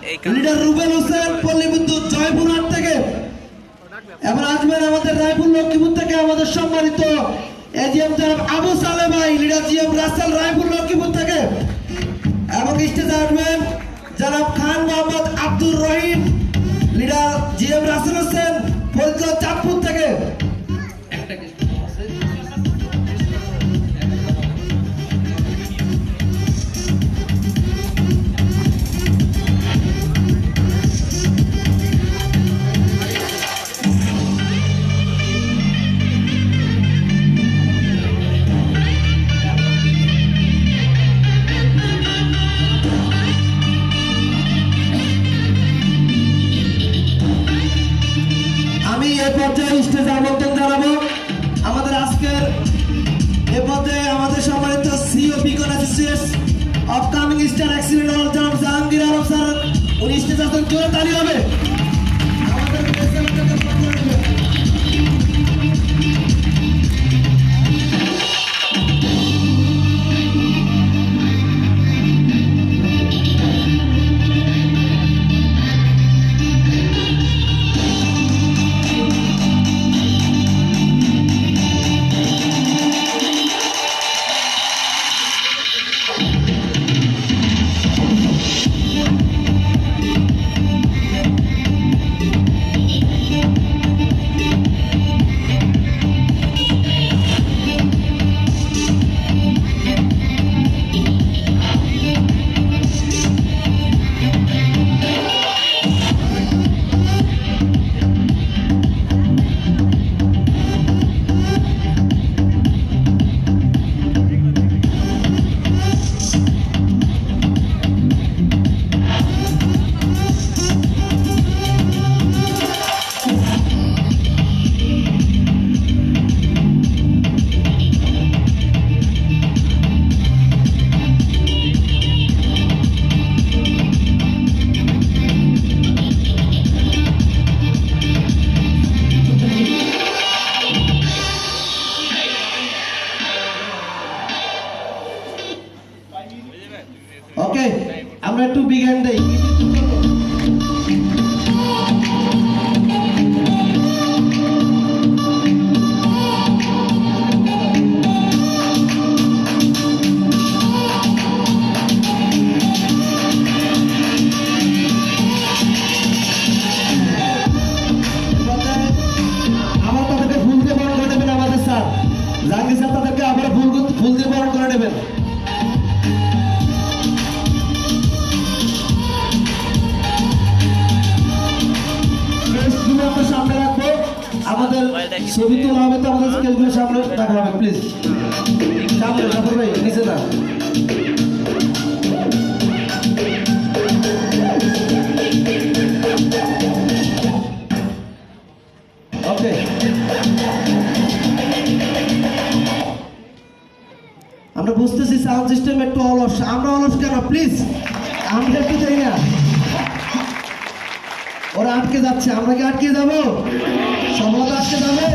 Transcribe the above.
Leader Rubel Hossain পল্লী বিদ্যুৎ জয়পুরহাট থেকে। এবার আসবেন আমাদের রায়পুর লক্ষ্মীপুর থেকে আমাদের সম্মানিত এজিএম জনাব আবু সালে ভাই, লিডার জিএম রাসেল রায়পুর লক্ষ্মীপুর থেকে। এবং স্টেজে আসবেন জনাব খান মোহাম্মদ আব্দুর রহিম, লিডার জিএম রাসেল হোসেন ফরিদগঞ্জ চাঁদপুর থেকে। আমি এই পর্যায়ে স্টেজে আমন্ত্রণ জানাবো আমাদের আজকের এ পর্যায়ে আমাদের সম্মানিত CEO Beacon Associates upcoming star accident হল জনাব জাহাঙ্গীর আলম স্যার, উনি স্টেজে আসেন, জোরে তালি হবে। আমাদের ওকে, আমরা একটু বিজ্ঞান দেই। আমার তাদেরকে ফুল দিয়ে বরণ করে নেবেন আমাদের স্যার জাহাঙ্গীর স্যার, তাদেরকে আবার ফুল দিয়ে বরণ করে নেবেন। সামনে রাখবো, আমাদের ছবি তোলা হবে, তো আমাদের স্কেলগুলো সামনে রাখা হবে প্লিজ। সামনে রাখো ভাই, নিচে না। ওকে, আমরা বুঝতেছি সাউন্ড সিস্টেম একটু অলস, আমরা অলস কেন প্লিজ, আমরা একটু যাই না, ওরা আটকে যাচ্ছে, আমরা কি আটকে যাবো? সফলতা আটকে যাবে?